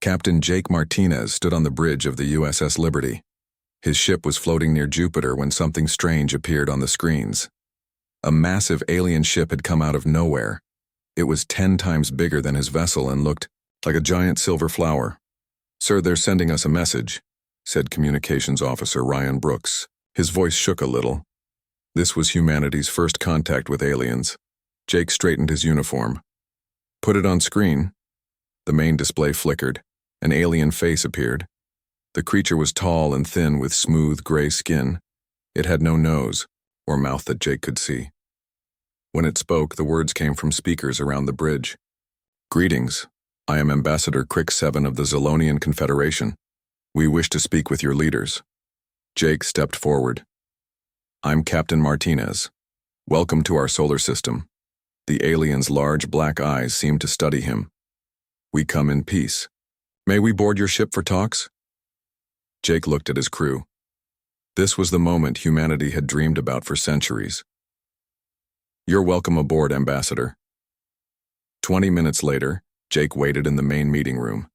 Captain Jake Martinez stood on the bridge of the USS Liberty. His ship was floating near Jupiter when something strange appeared on the screens. A massive alien ship had come out of nowhere. It was 10 times bigger than his vessel and looked like a giant silver flower. "Sir, they're sending us a message," said Communications Officer Ryan Brooks. His voice shook a little. This was humanity's first contact with aliens. Jake straightened his uniform. "Put it on screen." The main display flickered. An alien face appeared. The creature was tall and thin with smooth gray skin. It had no nose or mouth that Jake could see. When it spoke, the words came from speakers around the bridge. "Greetings. I am Ambassador Crick 7 of the Zolonian Confederation. We wish to speak with your leaders." Jake stepped forward. "I'm Captain Martinez. Welcome to our solar system." The alien's large black eyes seemed to study him. "We come in peace. May we board your ship for talks?" Jake looked at his crew. This was the moment humanity had dreamed about for centuries. "You're welcome aboard, Ambassador." 20 minutes later, Jake waited in the main meeting room.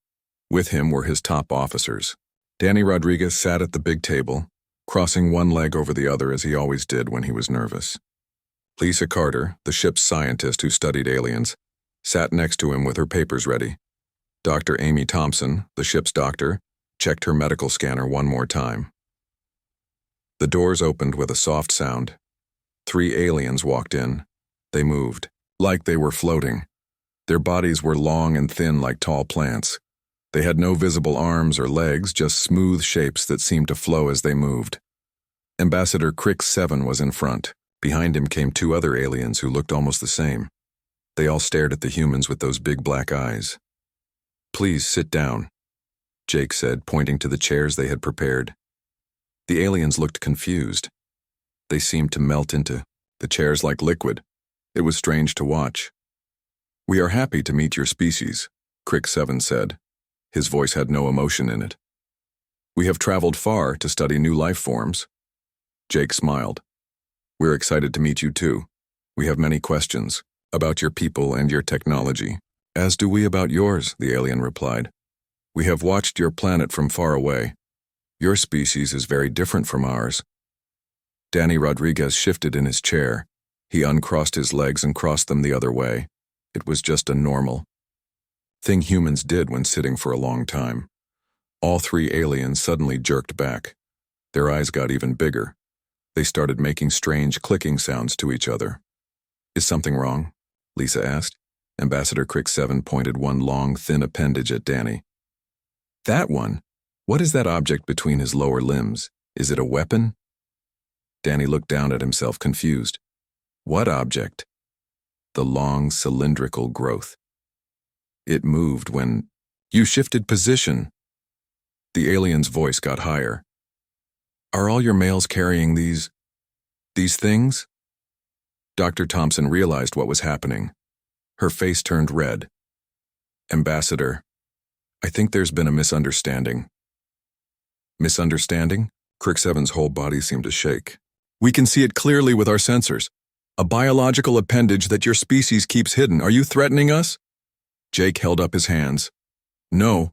With him were his top officers. Danny Rodriguez sat at the big table, crossing one leg over the other as he always did when he was nervous. Lisa Carter, the ship's scientist who studied aliens, sat next to him with her papers ready. Dr. Amy Thompson, the ship's doctor, checked her medical scanner one more time. The doors opened with a soft sound. 3 aliens walked in. They moved, like they were floating. Their bodies were long and thin like tall plants. They had no visible arms or legs, just smooth shapes that seemed to flow as they moved. Ambassador Crick 7 was in front. Behind him came 2 other aliens who looked almost the same. They all stared at the humans with those big black eyes. "Please sit down," Jake said, pointing to the chairs they had prepared. The aliens looked confused. They seemed to melt into the chairs like liquid. It was strange to watch. "We are happy to meet your species," Crick 7 said. His voice had no emotion in it. "We have traveled far to study new life forms." Jake smiled. "We're excited to meet you too. We have many questions about your people and your technology." "As do we about yours," the alien replied. "We have watched your planet from far away. Your species is very different from ours." Danny Rodriguez shifted in his chair. He uncrossed his legs and crossed them the other way. It was just a normal thing humans did when sitting for a long time. All 3 aliens suddenly jerked back. Their eyes got even bigger. They started making strange clicking sounds to each other. "Is something wrong?" Lisa asked. Ambassador Crick 7 pointed one long, thin appendage at Danny. "That one? What is that object between his lower limbs? Is it a weapon?" Danny looked down at himself, confused. "What object?" "The long, cylindrical growth. It moved when you shifted position." The alien's voice got higher. "Are all your males carrying these things?" Dr. Thompson realized what was happening. Her face turned red. "Ambassador, I think there's been a misunderstanding." "Misunderstanding?" Crick 7's whole body seemed to shake. "We can see it clearly with our sensors. A biological appendage that your species keeps hidden. Are you threatening us?" Jake held up his hands. No,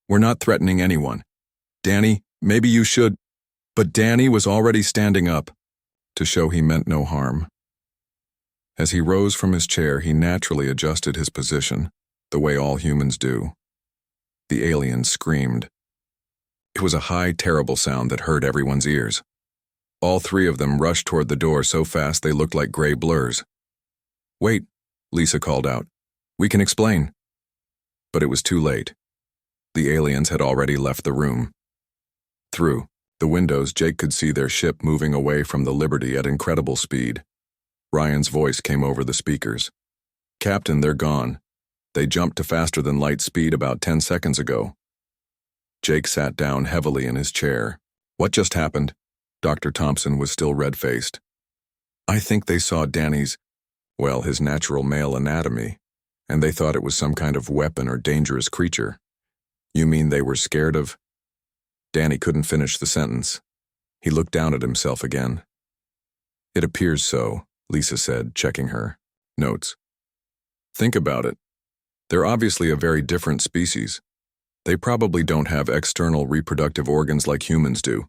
we're not threatening anyone. Danny, maybe you should." But Danny was already standing up to show he meant no harm. As he rose from his chair, he naturally adjusted his position, the way all humans do. The alien screamed. It was a high, terrible sound that hurt everyone's ears. All 3 of them rushed toward the door so fast they looked like gray blurs. "Wait," Lisa called out. "We can explain." But it was too late. The aliens had already left the room. Through the windows, Jake could see their ship moving away from the Liberty at incredible speed. Ryan's voice came over the speakers. "Captain, they're gone. They jumped to faster-than-light speed about 10 seconds ago." Jake sat down heavily in his chair. "What just happened?" Dr. Thompson was still red-faced. "I think they saw Danny's, his natural male anatomy, and they thought it was some kind of weapon or dangerous creature." "You mean they were scared of—" Danny couldn't finish the sentence. He looked down at himself again. "It appears so," Lisa said, checking her notes. "Think about it. They're obviously a very different species. They probably don't have external reproductive organs like humans do.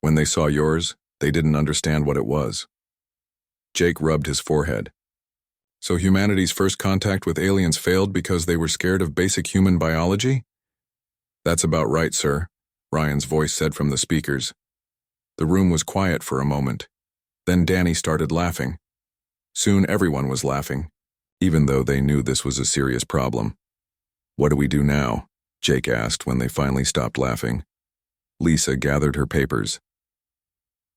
When they saw yours, they didn't understand what it was. Jake rubbed his forehead. So humanity's first contact with aliens failed because they were scared of basic human biology? That's about right, sir, Ryan's voice said from the speakers. The room was quiet for a moment. Then Danny started laughing. Soon everyone was laughing, even though they knew this was a serious problem. What do we do now? Jake asked when they finally stopped laughing. Lisa gathered her papers.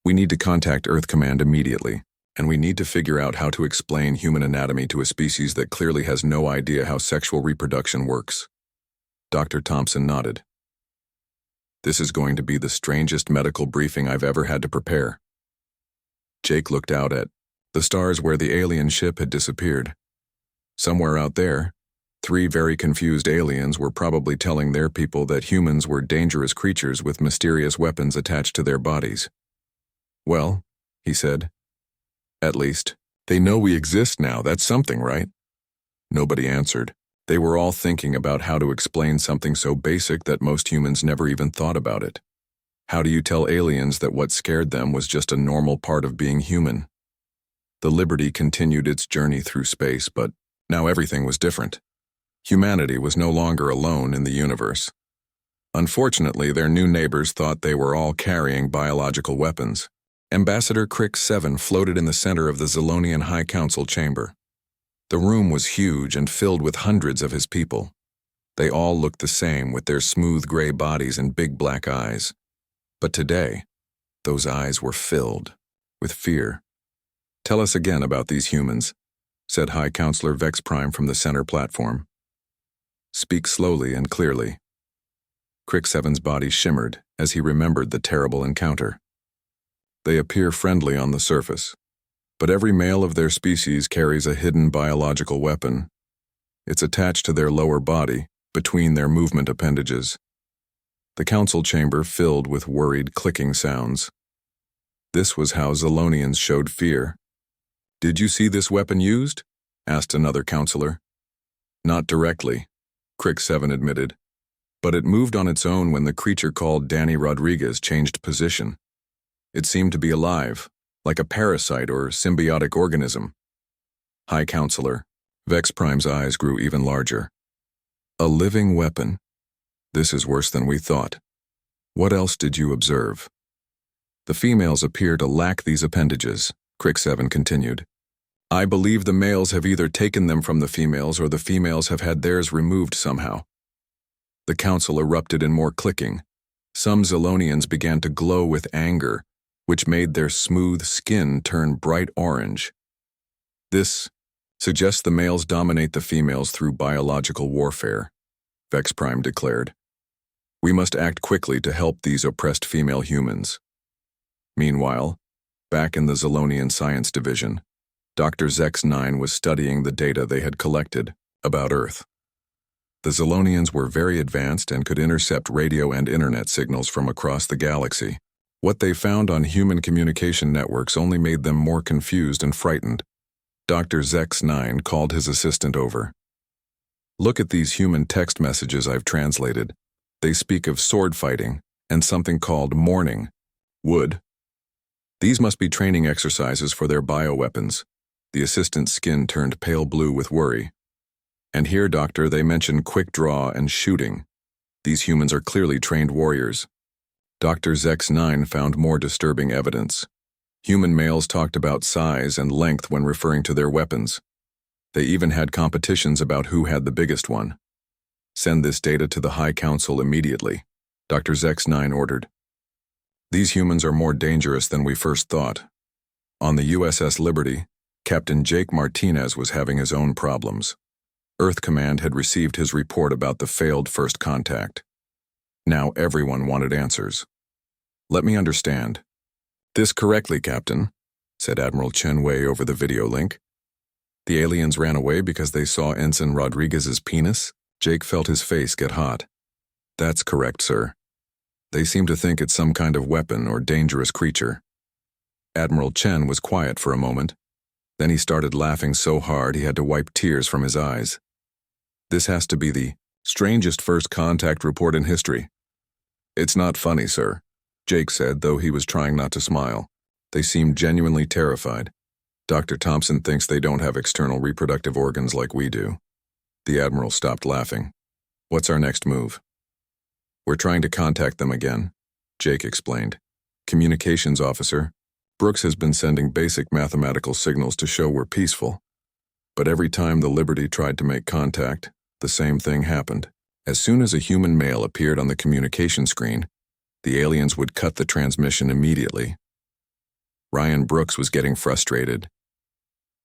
We need to contact Earth Command immediately, and we need to figure out how to explain human anatomy to a species that clearly has no idea how sexual reproduction works. Dr. Thompson nodded. This is going to be the strangest medical briefing I've ever had to prepare. Jake looked out at the stars where the alien ship had disappeared. Somewhere out there, 3 very confused aliens were probably telling their people that humans were dangerous creatures with mysterious weapons attached to their bodies. Well, he said, at least, they know we exist now. That's something, right? Nobody answered. They were all thinking about how to explain something so basic that most humans never even thought about it. How do you tell aliens that what scared them was just a normal part of being human? The Liberty continued its journey through space, but now everything was different. Humanity was no longer alone in the universe. Unfortunately, their new neighbors thought they were all carrying biological weapons. Ambassador Crick 7 floated in the center of the Zolonian High Council chamber. The room was huge and filled with hundreds of his people. They all looked the same with their smooth gray bodies and big black eyes. But today, those eyes were filled with fear. Tell us again about these humans, said High Counselor Vex Prime from the center platform. Speak slowly and clearly. Crick 7's body shimmered as he remembered the terrible encounter. They appear friendly on the surface, but every male of their species carries a hidden biological weapon. It's attached to their lower body, between their movement appendages. The council chamber filled with worried clicking sounds. This was how Zolonians showed fear. Did you see this weapon used? Asked another counselor. Not directly, Crick 7 admitted, but it moved on its own when the creature called Danny Rodriguez changed position. It seemed to be alive, like a parasite or symbiotic organism. High Counselor, Vex Prime's eyes grew even larger. A living weapon. This is worse than we thought. What else did you observe? The females appear to lack these appendages, Crick 7 continued. I believe the males have either taken them from the females or the females have had theirs removed somehow. The council erupted in more clicking. Some Zolonians began to glow with anger, which made their smooth skin turn bright orange. This suggests the males dominate the females through biological warfare, Vex Prime declared. We must act quickly to help these oppressed female humans. Meanwhile, back in the Zolonian Science Division, Dr. Zex-9 was studying the data they had collected about Earth. The Zolonians were very advanced and could intercept radio and internet signals from across the galaxy. What they found on human communication networks only made them more confused and frightened. Dr. Zex-9 called his assistant over. Look at these human text messages I've translated. They speak of sword fighting and something called mourning. Wood. These must be training exercises for their bioweapons. The assistant's skin turned pale blue with worry. And here, Doctor, they mention quick draw and shooting. These humans are clearly trained warriors. Dr. Zex-9 found more disturbing evidence. Human males talked about size and length when referring to their weapons. They even had competitions about who had the biggest one. Send this data to the High Council immediately, Dr. Zex-9 ordered. These humans are more dangerous than we first thought. On the USS Liberty, Captain Jake Martinez was having his own problems. Earth Command had received his report about the failed first contact. Now everyone wanted answers. Let me understand. This correctly, Captain, said Admiral Chen Wei over the video link. The aliens ran away because they saw Ensign Rodriguez's penis? Jake felt his face get hot. That's correct, sir. They seem to think it's some kind of weapon or dangerous creature. Admiral Chen was quiet for a moment. Then he started laughing so hard he had to wipe tears from his eyes. This has to be the Strangest first contact report in history. It's not funny, sir, Jake said, though he was trying not to smile. They seemed genuinely terrified. Dr. Thompson thinks they don't have external reproductive organs like we do. The Admiral stopped laughing. What's our next move? We're trying to contact them again, Jake explained. Communications officer, Brooks has been sending basic mathematical signals to show we're peaceful. But every time the Liberty tried to make contact, the same thing happened. As soon as a human male appeared on the communication screen, the aliens would cut the transmission immediately. Ryan Brooks was getting frustrated.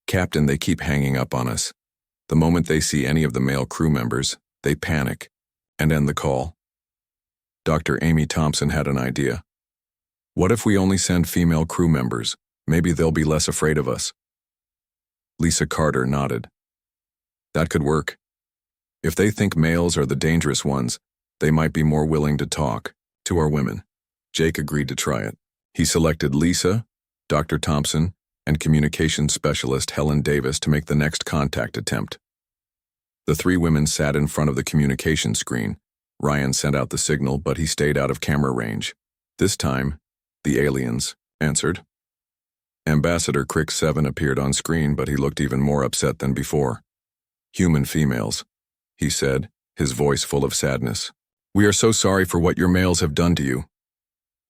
Captain, they keep hanging up on us. The moment they see any of the male crew members, they panic and end the call. Dr. Amy Thompson had an idea. What if we only send female crew members? Maybe they'll be less afraid of us. Lisa Carter nodded. That could work. If they think males are the dangerous ones, they might be more willing to talk to our women. Jake agreed to try it. He selected Lisa, Dr. Thompson, and communications specialist Helen Davis to make the next contact attempt. The three women sat in front of the communication screen. Ryan sent out the signal, but he stayed out of camera range. This time, the aliens answered. Ambassador Crick 7 appeared on screen, but he looked even more upset than before. Human females, he said, his voice full of sadness. We are so sorry for what your males have done to you.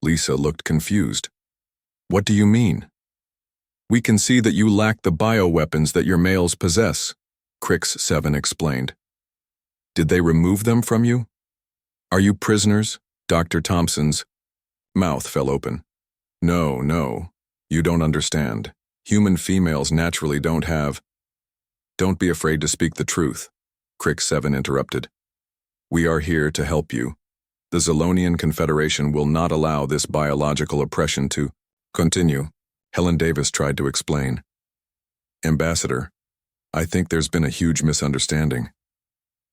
Lisa looked confused. What do you mean? We can see that you lack the bioweapons that your males possess, Crix 7 explained. Did they remove them from you? Are you prisoners? Dr. Thompson's mouth fell open. No, you don't understand. Human females naturally don't have. Don't be afraid to speak the truth, Crix 7 interrupted. We are here to help you. The Zolonian Confederation will not allow this biological oppression to continue, Helen Davis tried to explain. Ambassador, I think there's been a huge misunderstanding.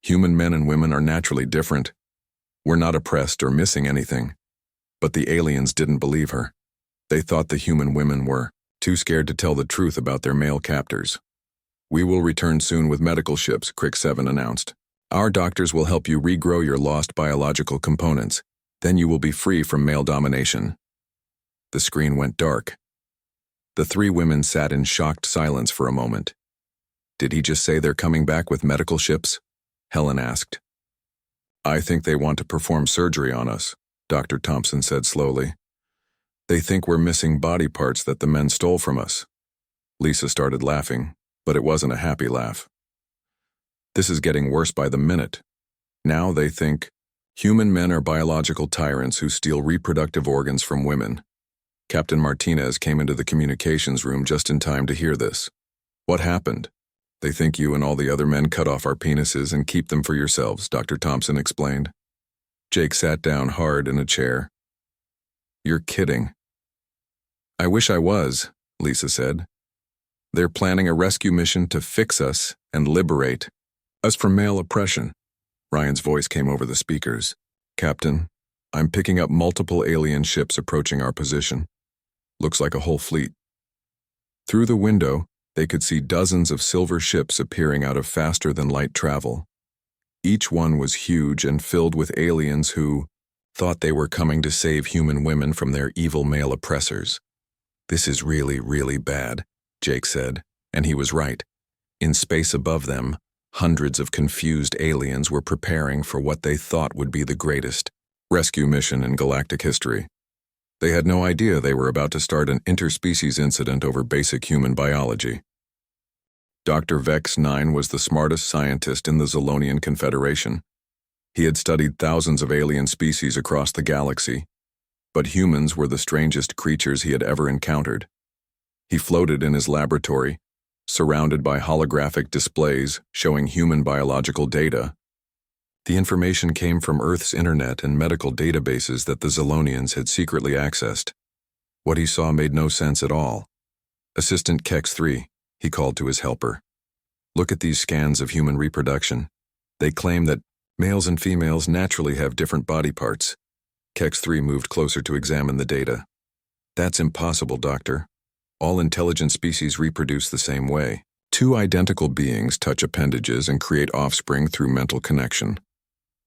Human men and women are naturally different. We're not oppressed or missing anything. But the aliens didn't believe her. They thought the human women were too scared to tell the truth about their male captors. We will return soon with medical ships, Crix 7 announced. Our doctors will help you regrow your lost biological components. Then you will be free from male domination. The screen went dark. The three women sat in shocked silence for a moment. Did he just say they're coming back with medical ships? Helen asked. I think they want to perform surgery on us, Dr. Thompson said slowly. They think we're missing body parts that the men stole from us. Lisa started laughing, but it wasn't a happy laugh. This is getting worse by the minute. Now they think human men are biological tyrants who steal reproductive organs from women. Captain Martinez came into the communications room just in time to hear this. What happened? They think you and all the other men cut off our penises and keep them for yourselves, Dr. Thompson explained. Jake sat down hard in a chair. You're kidding. I wish I was, Lisa said. They're planning a rescue mission to fix us and liberate us from male oppression. Ryan's voice came over the speakers. Captain, I'm picking up multiple alien ships approaching our position. Looks like a whole fleet. Through the window, they could see dozens of silver ships appearing out of faster-than-light travel. Each one was huge and filled with aliens who thought they were coming to save human women from their evil male oppressors. This is really, really bad, Jake said, and he was right. In space above them, hundreds of confused aliens were preparing for what they thought would be the greatest rescue mission in galactic history. They had no idea they were about to start an interspecies incident over basic human biology. Dr. Vex 9 was the smartest scientist in the Zolonian Confederation. He had studied thousands of alien species across the galaxy, but humans were the strangest creatures he had ever encountered. He floated in his laboratory, surrounded by holographic displays showing human biological data. The information came from Earth's internet and medical databases that the Zolonians had secretly accessed. What he saw made no sense at all. Assistant Kex 3, he called to his helper. Look at these scans of human reproduction. They claim that males and females naturally have different body parts. Kex 3 moved closer to examine the data. That's impossible, Doctor. All intelligent species reproduce the same way. Two identical beings touch appendages and create offspring through mental connection.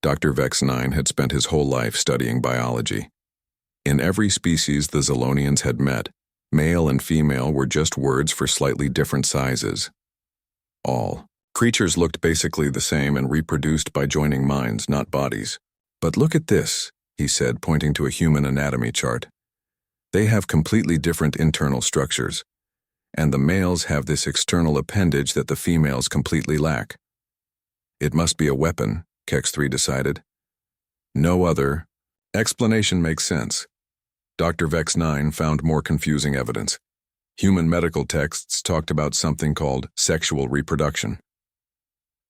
Dr. Vex-9 had spent his whole life studying biology. In every species the Zolonians had met, male and female were just words for slightly different sizes. All creatures looked basically the same and reproduced by joining minds, not bodies. But look at this, he said, pointing to a human anatomy chart. They have completely different internal structures, and the males have this external appendage that the females completely lack. It must be a weapon, Kex-3 decided. No other explanation makes sense. Dr. Vex-9 found more confusing evidence. Human medical texts talked about something called sexual reproduction.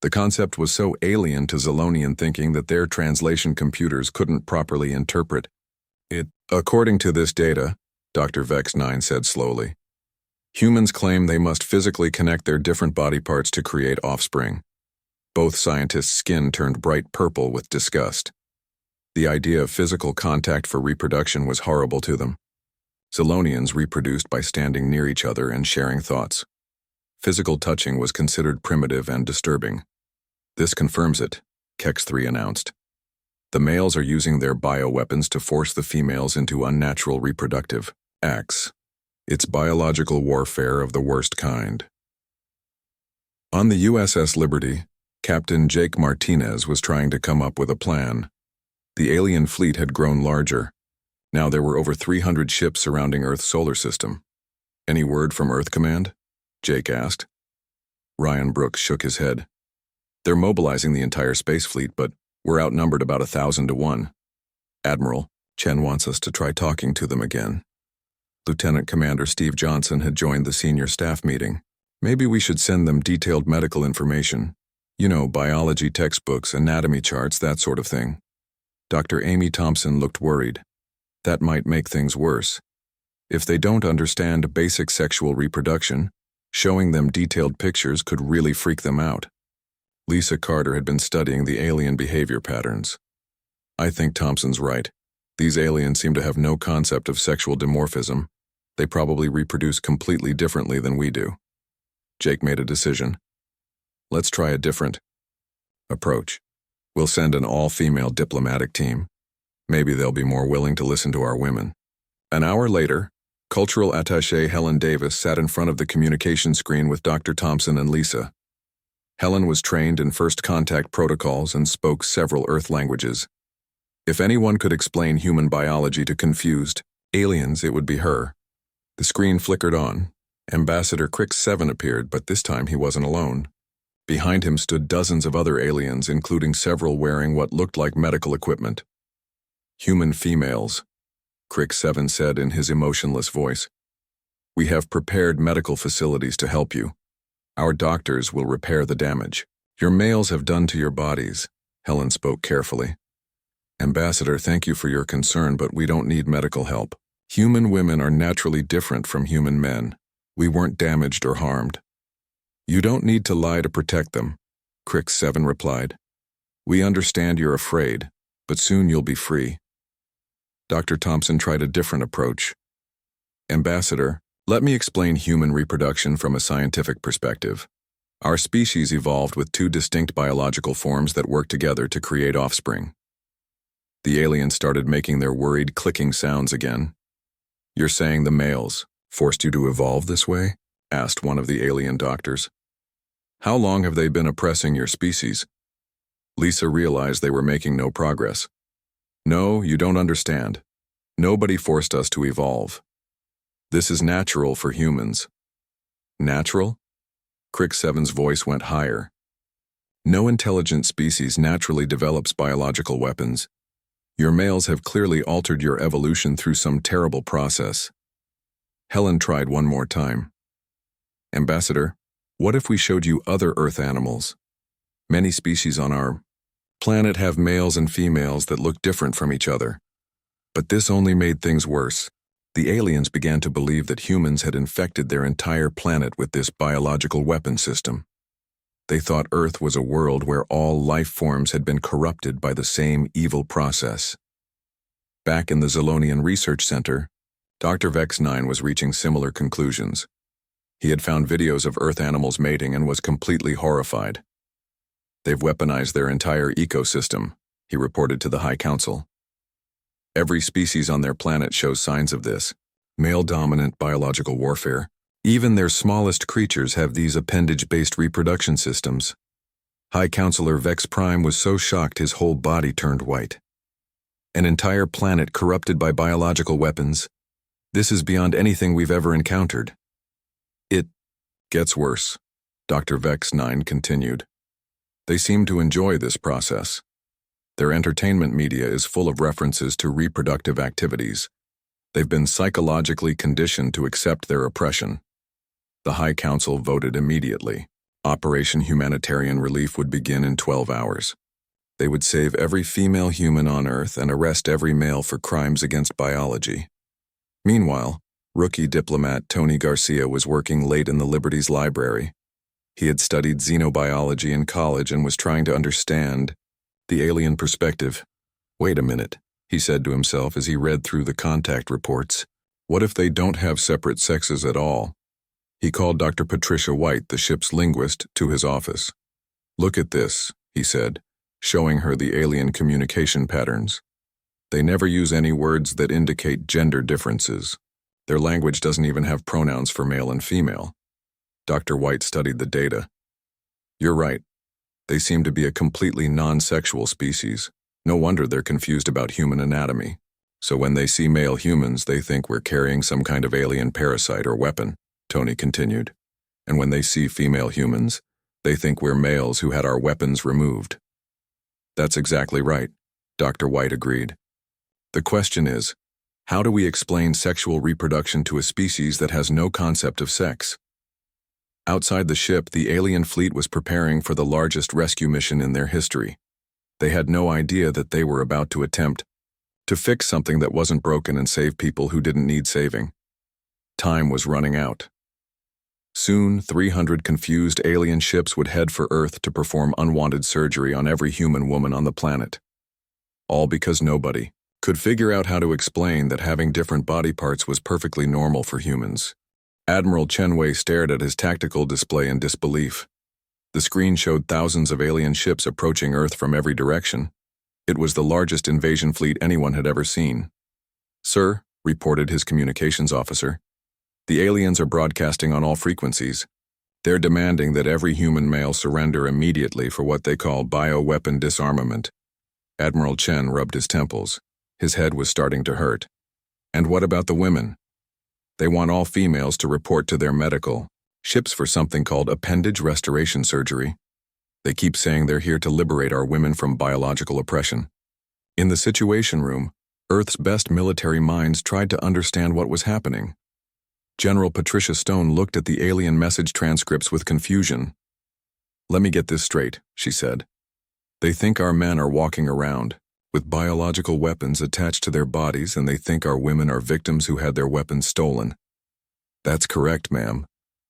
The concept was so alien to Zolonian thinking that their translation computers couldn't properly interpret it. According to this data, Dr. Vex-9 said slowly, humans claim they must physically connect their different body parts to create offspring. Both scientists' skin turned bright purple with disgust. The idea of physical contact for reproduction was horrible to them. Zolonians reproduced by standing near each other and sharing thoughts. Physical touching was considered primitive and disturbing. This confirms it, Kex-3 announced. The males are using their bioweapons to force the females into unnatural reproductive acts. It's biological warfare of the worst kind. On the USS Liberty, Captain Jake Martinez was trying to come up with a plan. The alien fleet had grown larger. Now there were over 300 ships surrounding Earth's solar system. Any word from Earth Command? Jake asked. Ryan Brooks shook his head. They're mobilizing the entire space fleet, but we're outnumbered about 1,000 to 1. Admiral, Chen wants us to try talking to them again. Lieutenant Commander Steve Johnson had joined the senior staff meeting. Maybe we should send them detailed medical information. You know, biology textbooks, anatomy charts, that sort of thing. Dr. Amy Thompson looked worried. That might make things worse. If they don't understand basic sexual reproduction, showing them detailed pictures could really freak them out. Lisa Carter had been studying the alien behavior patterns. I think Thompson's right. These aliens seem to have no concept of sexual dimorphism. They probably reproduce completely differently than we do. Jake made a decision. Let's try a different approach. We'll send an all-female diplomatic team. Maybe they'll be more willing to listen to our women. An hour later, Cultural Attaché Helen Davis sat in front of the communication screen with Dr. Thompson and Lisa. Helen was trained in first contact protocols and spoke several Earth languages. If anyone could explain human biology to confused aliens, it would be her. The screen flickered on. Ambassador Crix-7 appeared, but this time he wasn't alone. Behind him stood dozens of other aliens, including several wearing what looked like medical equipment. Human females, Crix-7 said in his emotionless voice. We have prepared medical facilities to help you. Our doctors will repair the damage your males have done to your bodies, Helen spoke carefully. Ambassador, thank you for your concern, but we don't need medical help. Human women are naturally different from human men. We weren't damaged or harmed. You don't need to lie to protect them, Crix-7 replied. We understand you're afraid, but soon you'll be free. Dr. Thompson tried a different approach. Ambassador, let me explain human reproduction from a scientific perspective. Our species evolved with two distinct biological forms that work together to create offspring. The aliens started making their worried clicking sounds again. You're saying the males forced you to evolve this way? Asked one of the alien doctors. How long have they been oppressing your species? Lisa realized they were making no progress. No, you don't understand. Nobody forced us to evolve. This is natural for humans. Natural? Crix-7's voice went higher. No intelligent species naturally develops biological weapons. Your males have clearly altered your evolution through some terrible process. Helen tried one more time. Ambassador, what if we showed you other Earth animals? Many species on our planet have males and females that look different from each other. But this only made things worse. The aliens began to believe that humans had infected their entire planet with this biological weapon system. They thought Earth was a world where all life forms had been corrupted by the same evil process. Back in the Zolonian Research Center, Dr. Vex-9 was reaching similar conclusions. He had found videos of Earth animals mating and was completely horrified. They've weaponized their entire ecosystem, he reported to the High Council. Every species on their planet shows signs of this. Male-dominant biological warfare. Even their smallest creatures have these appendage-based reproduction systems. High Counselor Vex Prime was so shocked his whole body turned white. An entire planet corrupted by biological weapons. This is beyond anything we've ever encountered. It gets worse, Dr. Vex 9 continued. They seem to enjoy this process. Their entertainment media is full of references to reproductive activities. They've been psychologically conditioned to accept their oppression. The High Council voted immediately. Operation Humanitarian Relief would begin in 12 hours. They would save every female human on Earth and arrest every male for crimes against biology. Meanwhile, rookie diplomat Tony Garcia was working late in the Liberty's library. He had studied xenobiology in college and was trying to understand the alien perspective. Wait a minute, he said to himself as he read through the contact reports. What if they don't have separate sexes at all? He called Dr. Patricia White, the ship's linguist, to his office. Look at this, he said, showing her the alien communication patterns. They never use any words that indicate gender differences. Their language doesn't even have pronouns for male and female. Dr. White studied the data. You're right. They seem to be a completely non-sexual species. No wonder they're confused about human anatomy. So when they see male humans, they think we're carrying some kind of alien parasite or weapon, Tony continued. And when they see female humans, they think we're males who had our weapons removed. That's exactly right, Dr. White agreed. The question is, how do we explain sexual reproduction to a species that has no concept of sex? Outside the ship, the alien fleet was preparing for the largest rescue mission in their history. They had no idea that they were about to attempt to fix something that wasn't broken and save people who didn't need saving. Time was running out. Soon, 300 confused alien ships would head for Earth to perform unwanted surgery on every human woman on the planet. All because nobody could figure out how to explain that having different body parts was perfectly normal for humans. Admiral Chenwei stared at his tactical display in disbelief. The screen showed thousands of alien ships approaching Earth from every direction. It was the largest invasion fleet anyone had ever seen. Sir, reported his communications officer, the aliens are broadcasting on all frequencies. They're demanding that every human male surrender immediately for what they call bioweapon disarmament. Admiral Chen rubbed his temples. His head was starting to hurt. And what about the women? They want all females to report to their medical ships for something called appendage restoration surgery. They keep saying they're here to liberate our women from biological oppression. In the Situation Room, Earth's best military minds tried to understand what was happening. General Patricia Stone looked at the alien message transcripts with confusion. Let me get this straight, she said. They think our men are walking around with biological weapons attached to their bodies, and they think our women are victims who had their weapons stolen. That's correct, ma'am,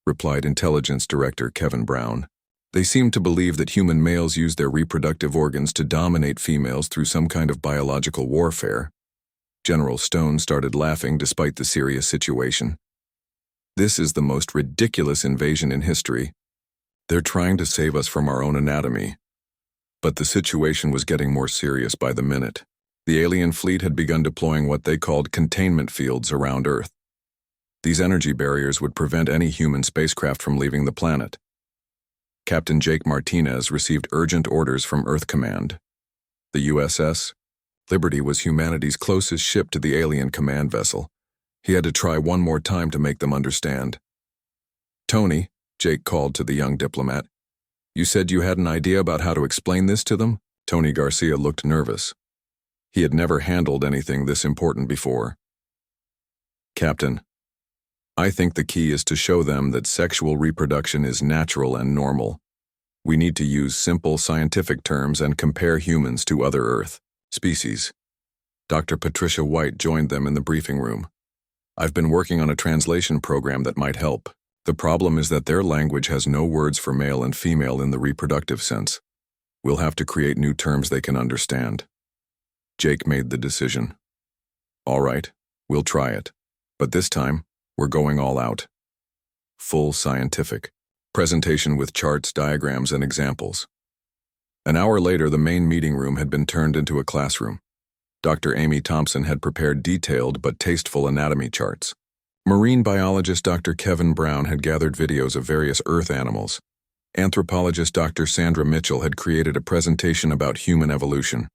replied Intelligence Director Kevin Brown. They seem to believe that human males use their reproductive organs to dominate females through some kind of biological warfare. General Stone started laughing despite the serious situation. This is the most ridiculous invasion in history. They're trying to save us from our own anatomy. But the situation was getting more serious by the minute. The alien fleet had begun deploying what they called containment fields around Earth. These energy barriers would prevent any human spacecraft from leaving the planet. Captain Jake Martinez received urgent orders from Earth Command. The USS Liberty was humanity's closest ship to the alien command vessel. He had to try one more time to make them understand. Tony, Jake called to the young diplomat. You said you had an idea about how to explain this to them? Tony Garcia looked nervous. He had never handled anything this important before. Captain, I think the key is to show them that sexual reproduction is natural and normal. We need to use simple scientific terms and compare humans to other Earth species. Dr. Patricia White joined them in the briefing room. I've been working on a translation program that might help. The problem is that their language has no words for male and female in the reproductive sense. We'll have to create new terms they can understand. Jake made the decision. All right, we'll try it. But this time, we're going all out. Full scientific. Presentation with charts, diagrams, and examples. An hour later, the main meeting room had been turned into a classroom. Dr. Amy Thompson had prepared detailed but tasteful anatomy charts. Marine biologist Dr. Kevin Brown had gathered videos of various Earth animals. Anthropologist Dr. Sandra Mitchell had created a presentation about human evolution.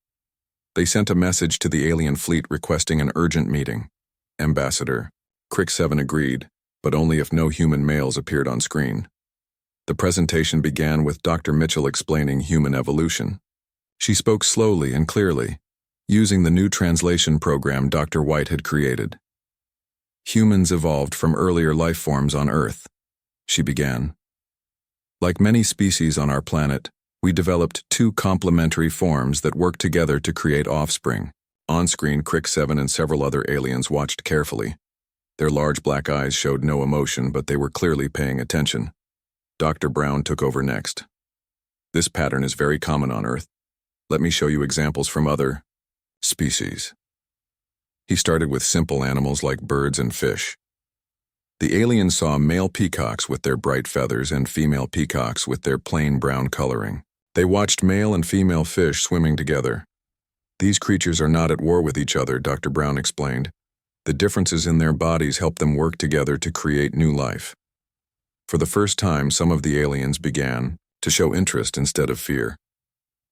They sent a message to the alien fleet requesting an urgent meeting. Ambassador Crick 7 agreed, but only if no human males appeared on screen. The presentation began with Dr. Mitchell explaining human evolution. She spoke slowly and clearly, using the new translation program Dr. White had created. Humans evolved from earlier life forms on Earth, she began. Like many species on our planet, we developed two complementary forms that work together to create offspring. On-screen, Crick 7 and several other aliens watched carefully. Their large black eyes showed no emotion, but they were clearly paying attention. Dr. Brown took over next. This pattern is very common on Earth. Let me show you examples from other species. He started with simple animals like birds and fish. The aliens saw male peacocks with their bright feathers and female peacocks with their plain brown coloring. They watched male and female fish swimming together. These creatures are not at war with each other, Dr. Brown explained. The differences in their bodies help them work together to create new life. For the first time, some of the aliens began to show interest instead of fear.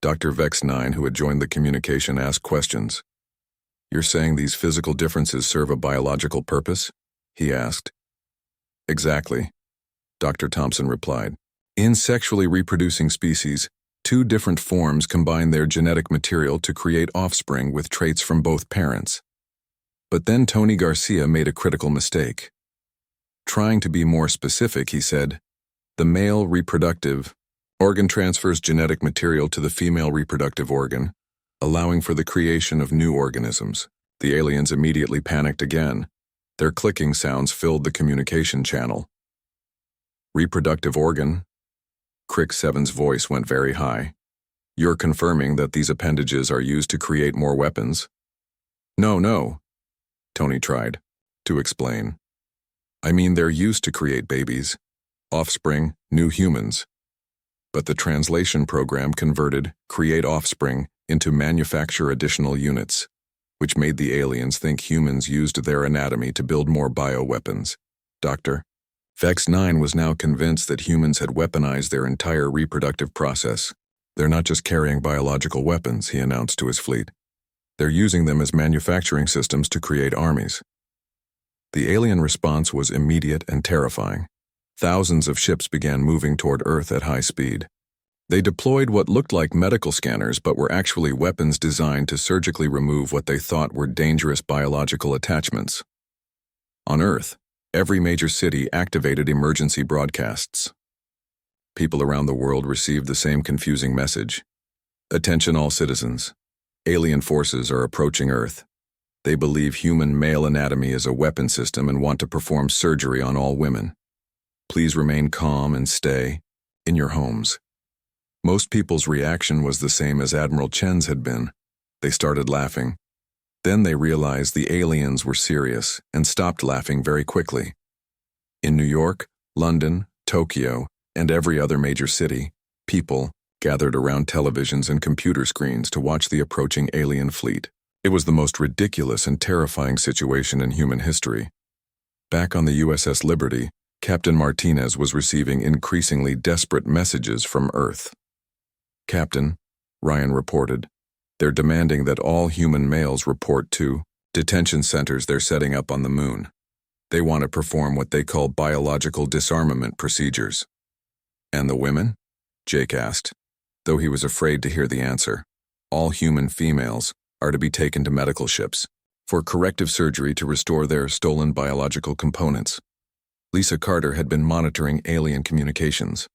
Dr. Vex 9, who had joined the communication, asked questions. "You're saying these physical differences serve a biological purpose?" he asked. "Exactly," Dr. Thompson replied. "In sexually reproducing species, two different forms combine their genetic material to create offspring with traits from both parents." But then Tony Garcia made a critical mistake. Trying to be more specific, he said, "The male reproductive organ transfers genetic material to the female reproductive organ, allowing for the creation of new organisms." The aliens immediately panicked again. Their clicking sounds filled the communication channel. "Reproductive organ?" Crick 7's voice went very high. "You're confirming that these appendages are used to create more weapons?" No, Tony tried to explain. "I mean, they're used to create babies, offspring, new humans." But the translation program converted create offspring into manufacture additional units, which made the aliens think humans used their anatomy to build more bioweapons. Dr. Vex 9 was now convinced that humans had weaponized their entire reproductive process. "They're not just carrying biological weapons," he announced to his fleet. "They're using them as manufacturing systems to create armies." The alien response was immediate and terrifying. Thousands of ships began moving toward Earth at high speed. They deployed what looked like medical scanners but were actually weapons designed to surgically remove what they thought were dangerous biological attachments. On Earth, every major city activated emergency broadcasts. People around the world received the same confusing message. "Attention all citizens. Alien forces are approaching Earth. They believe human male anatomy is a weapon system and want to perform surgery on all women. Please remain calm and stay in your homes." Most people's reaction was the same as Admiral Chen's had been. They started laughing. Then they realized the aliens were serious and stopped laughing very quickly. In New York, London, Tokyo, and every other major city, people gathered around televisions and computer screens to watch the approaching alien fleet. It was the most ridiculous and terrifying situation in human history. Back on the USS Liberty, Captain Martinez was receiving increasingly desperate messages from Earth. "Captain," Ryan reported, "they're demanding that all human males report to detention centers they're setting up on the moon. They want to perform what they call biological disarmament procedures." "And the women?" Jake asked, though he was afraid to hear the answer. "All human females are to be taken to medical ships for corrective surgery to restore their stolen biological components." Lisa Carter had been monitoring alien communications.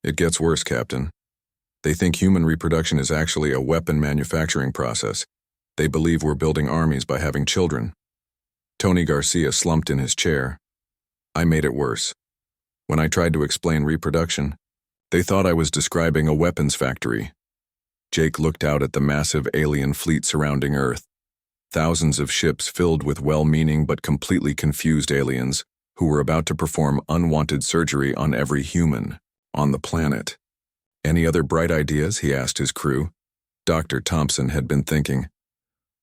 "It gets worse, Captain. They think human reproduction is actually a weapon manufacturing process. They believe we're building armies by having children." Tony Garcia slumped in his chair. "I made it worse. When I tried to explain reproduction, they thought I was describing a weapons factory." Jake looked out at the massive alien fleet surrounding Earth. Thousands of ships filled with well-meaning but completely confused aliens who were about to perform unwanted surgery on every human on the planet. Any other bright ideas? He asked his crew. Dr. Thompson had been thinking,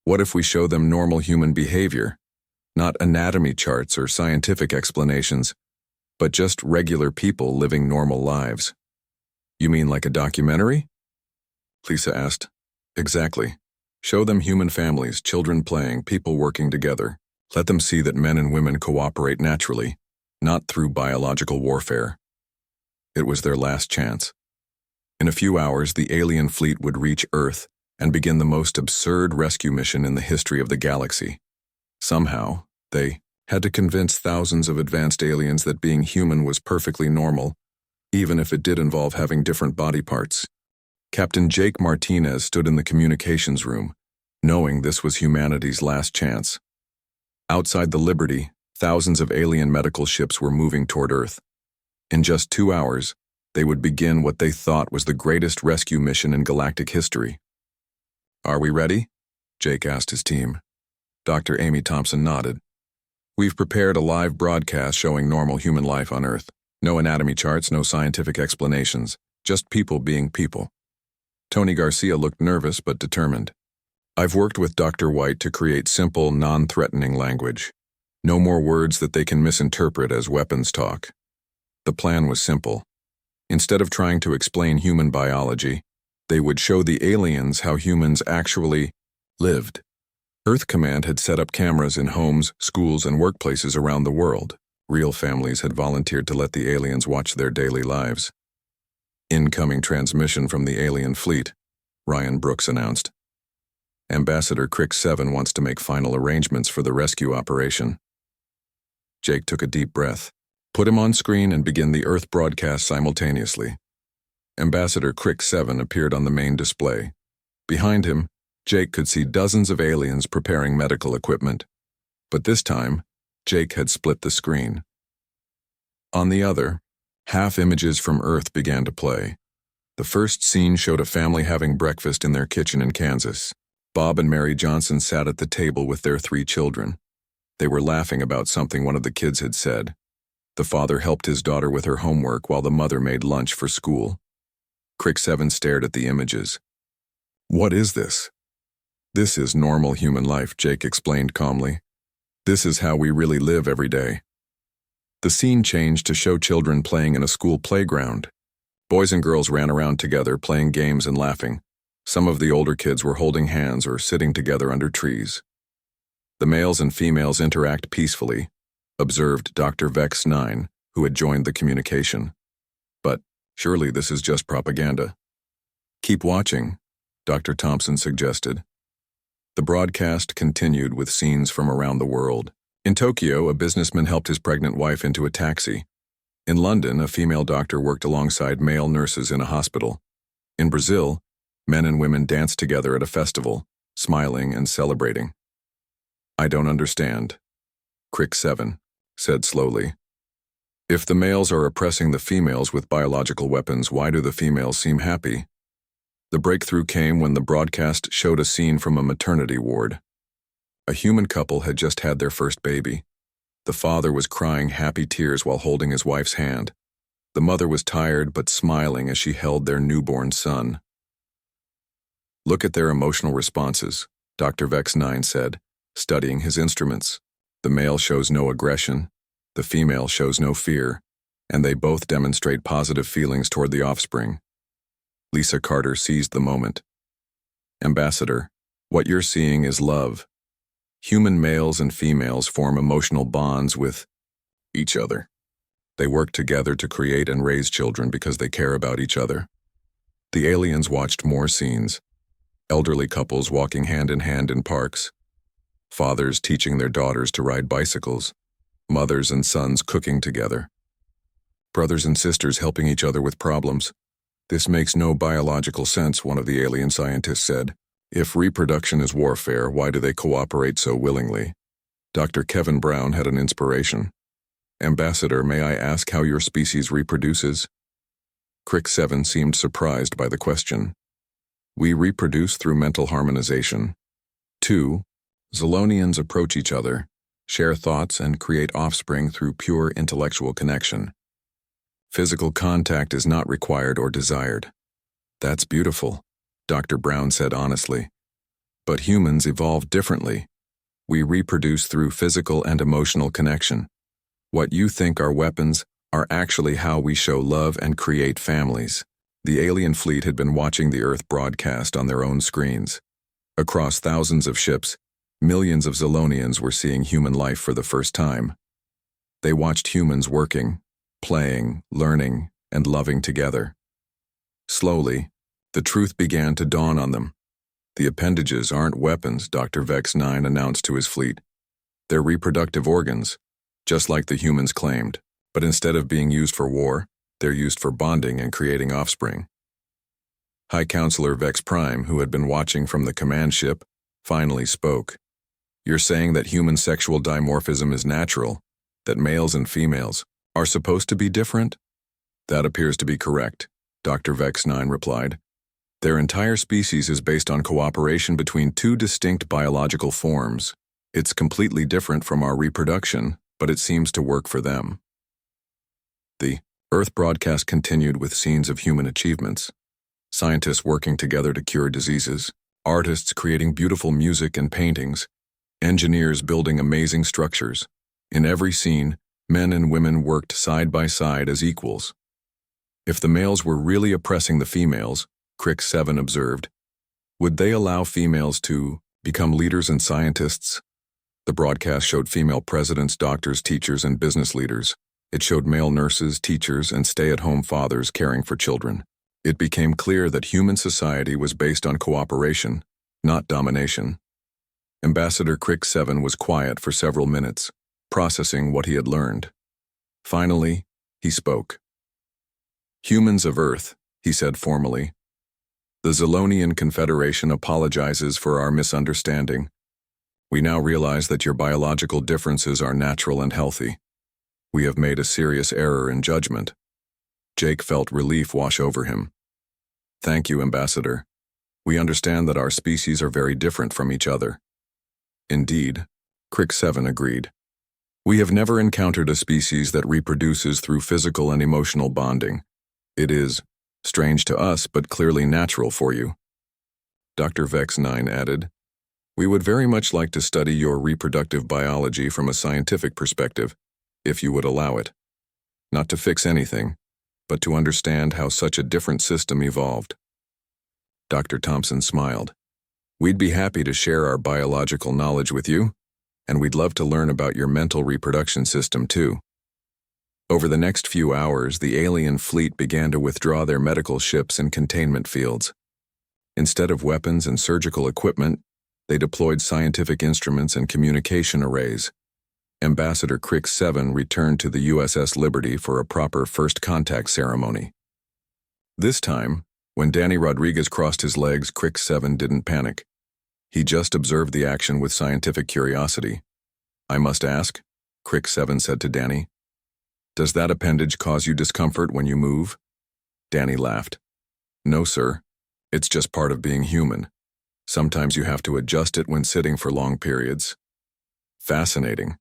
what if we show them normal human behavior? Not anatomy charts or scientific explanations, but just regular people living normal lives. You mean like a documentary? Lisa asked. Exactly. Show them human families, children playing, people working together. Let them see that men and women cooperate naturally, not through biological warfare. It was their last chance. In a few hours, the alien fleet would reach Earth and begin the most absurd rescue mission in the history of the galaxy. Somehow, they had to convince thousands of advanced aliens that being human was perfectly normal, even if it did involve having different body parts. Captain Jake Martinez stood in the communications room, knowing this was humanity's last chance. Outside the Liberty, thousands of alien medical ships were moving toward Earth. In just 2 hours, they would begin what they thought was the greatest rescue mission in galactic history. Are we ready? Jake asked his team. Dr. Amy Thompson nodded. We've prepared a live broadcast showing normal human life on Earth. No anatomy charts, no scientific explanations, just people being people. Tony Garcia looked nervous but determined. I've worked with Dr. White to create simple, non-threatening language. No more words that they can misinterpret as weapons talk. The plan was simple. Instead of trying to explain human biology, they would show the aliens how humans actually lived. Earth Command had set up cameras in homes, schools, and workplaces around the world. Real families had volunteered to let the aliens watch their daily lives. Incoming transmission from the alien fleet, Ryan Brooks announced. Ambassador Crick 7 wants to make final arrangements for the rescue operation. Jake took a deep breath. Put him on screen and begin the Earth broadcast simultaneously. Ambassador Crick 7 appeared on the main display. Behind him, Jake could see dozens of aliens preparing medical equipment. But this time, Jake had split the screen. On the other, half images from Earth began to play. The first scene showed a family having breakfast in their kitchen in Kansas. Bob and Mary Johnson sat at the table with their 3 children. They were laughing about something one of the kids had said. The father helped his daughter with her homework while the mother made lunch for school. Crick 7 stared at the images. What is this? This is normal human life, Jake explained calmly. This is how we really live every day. The scene changed to show children playing in a school playground. Boys and girls ran around together, playing games and laughing. Some of the older kids were holding hands or sitting together under trees. The males and females interact peacefully, observed Dr. Vex 9, who had joined the communication. But surely this is just propaganda. Keep watching, Dr. Thompson suggested. The broadcast continued with scenes from around the world. In Tokyo, a businessman helped his pregnant wife into a taxi. In London, a female doctor worked alongside male nurses in a hospital. In Brazil, men and women danced together at a festival, smiling and celebrating. I don't understand, Crick 7 said slowly. If the males are oppressing the females with biological weapons, why do the females seem happy? The breakthrough came when the broadcast showed a scene from a maternity ward. A human couple had just had their first baby. The father was crying happy tears while holding his wife's hand. The mother was tired but smiling as she held their newborn son. Look at their emotional responses, Dr. Vex 9 said, studying his instruments. The male shows no aggression, the female shows no fear, and they both demonstrate positive feelings toward the offspring. Lisa Carter seized the moment. Ambassador, what you're seeing is love. Human males and females form emotional bonds with each other. They work together to create and raise children because they care about each other. The aliens watched more scenes. Elderly couples walking hand in hand in parks. Fathers teaching their daughters to ride bicycles. Mothers and sons cooking together. Brothers and sisters helping each other with problems. This makes no biological sense, one of the alien scientists said. If reproduction is warfare, why do they cooperate so willingly? Dr. Kevin Brown had an inspiration. Ambassador, may I ask how your species reproduces? Crick 7 seemed surprised by the question. We reproduce through mental harmonization. 2. Zolonians approach each other, share thoughts, and create offspring through pure intellectual connection. Physical contact is not required or desired. That's beautiful, Dr. Brown said honestly. But humans evolved differently. We reproduce through physical and emotional connection. What you think are weapons are actually how we show love and create families. The alien fleet had been watching the Earth broadcast on their own screens. Across thousands of ships, millions of Zilonians were seeing human life for the first time. They watched humans working, playing, learning, and loving together. Slowly, the truth began to dawn on them. The appendages aren't weapons, Dr. Vex 9 announced to his fleet. They're reproductive organs, just like the humans claimed, but instead of being used for war, they're used for bonding and creating offspring. High Counselor Vex Prime, who had been watching from the command ship, finally spoke. You're saying that human sexual dimorphism is natural, that males and females are supposed to be different? That appears to be correct, Dr. Vex 9 replied. Their entire species is based on cooperation between two distinct biological forms. It's completely different from our reproduction, but it seems to work for them. The Earth broadcast continued with scenes of human achievements. Scientists working together to cure diseases, artists creating beautiful music and paintings, engineers building amazing structures. In every scene, men and women worked side by side as equals. If the males were really oppressing the females, Crick 7 observed, would they allow females to become leaders and scientists? The broadcast showed female presidents, doctors, teachers, and business leaders. It showed male nurses, teachers, and stay-at-home fathers caring for children. It became clear that human society was based on cooperation, not domination. Ambassador Crick 7 was quiet for several minutes, processing what he had learned. Finally, he spoke. Humans of Earth, he said formally. The Zilonian Confederation apologizes for our misunderstanding. We now realize that your biological differences are natural and healthy. We have made a serious error in judgment. Jake felt relief wash over him. Thank you, Ambassador. We understand that our species are very different from each other. Indeed, Crick 7 agreed. We have never encountered a species that reproduces through physical and emotional bonding. It is strange to us, but clearly natural for you. Dr. Vex 9 added, we would very much like to study your reproductive biology from a scientific perspective, if you would allow it. Not to fix anything, but to understand how such a different system evolved. Dr. Thompson smiled. We'd be happy to share our biological knowledge with you, and we'd love to learn about your mental reproduction system too. Over the next few hours, the alien fleet began to withdraw their medical ships and containment fields. Instead of weapons and surgical equipment, they deployed scientific instruments and communication arrays. Ambassador Crick 7 returned to the USS Liberty for a proper first contact ceremony. This time, when Danny Rodriguez crossed his legs, Crick 7 didn't panic. He just observed the action with scientific curiosity. I must ask, Crick 7 said to Danny, does that appendage cause you discomfort when you move? Danny laughed. No, sir. It's just part of being human. Sometimes you have to adjust it when sitting for long periods. Fascinating,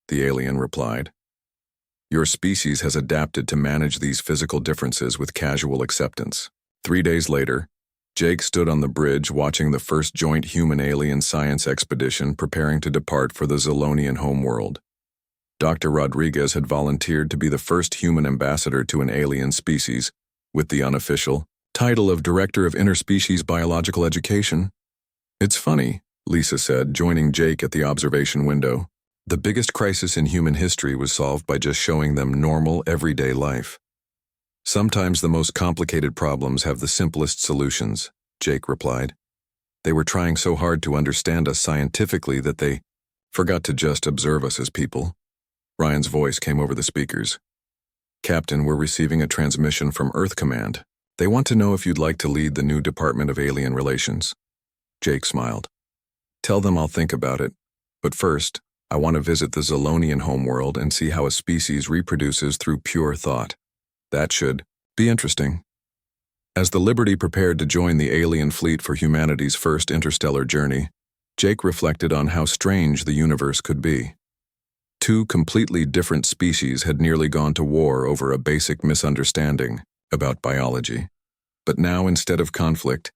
the alien replied. Your species has adapted to manage these physical differences with casual acceptance. 3 days later, Jake stood on the bridge watching the first joint human-alien science expedition preparing to depart for the Zilonian homeworld. Dr. Rodriguez had volunteered to be the first human ambassador to an alien species, with the unofficial title of Director of Interspecies Biological Education. It's funny, Lisa said, joining Jake at the observation window. The biggest crisis in human history was solved by just showing them normal, everyday life. Sometimes the most complicated problems have the simplest solutions, Jake replied. They were trying so hard to understand us scientifically that they forgot to just observe us as people. Ryan's voice came over the speakers. Captain, we're receiving a transmission from Earth Command. They want to know if you'd like to lead the new Department of Alien Relations. Jake smiled. Tell them I'll think about it. But first, I want to visit the Zilonian homeworld and see how a species reproduces through pure thought. That should be interesting. As the Liberty prepared to join the alien fleet for humanity's first interstellar journey, Jake reflected on how strange the universe could be. Two completely different species had nearly gone to war over a basic misunderstanding about biology. But now, instead of conflict,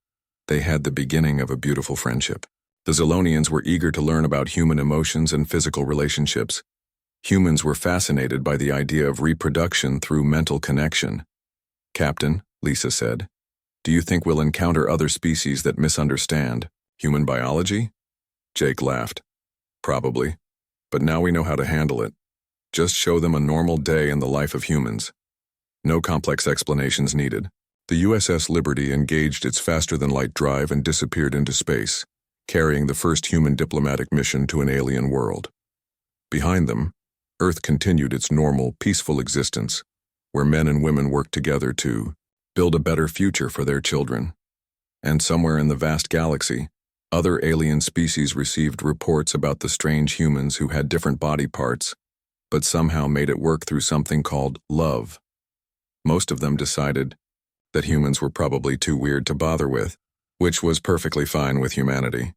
they had the beginning of a beautiful friendship. The Zilonians were eager to learn about human emotions and physical relationships. Humans were fascinated by the idea of reproduction through mental connection. "Captain," Lisa said, "do you think we'll encounter other species that misunderstand human biology?" Jake laughed. "Probably. But now we know how to handle it. Just show them a normal day in the life of humans. No complex explanations needed." The USS Liberty engaged its faster-than-light drive and disappeared into space, carrying the first human diplomatic mission to an alien world. Behind them, Earth continued its normal, peaceful existence, where men and women worked together to build a better future for their children. And somewhere in the vast galaxy, other alien species received reports about the strange humans who had different body parts, but somehow made it work through something called love. Most of them decided that humans were probably too weird to bother with, which was perfectly fine with humanity.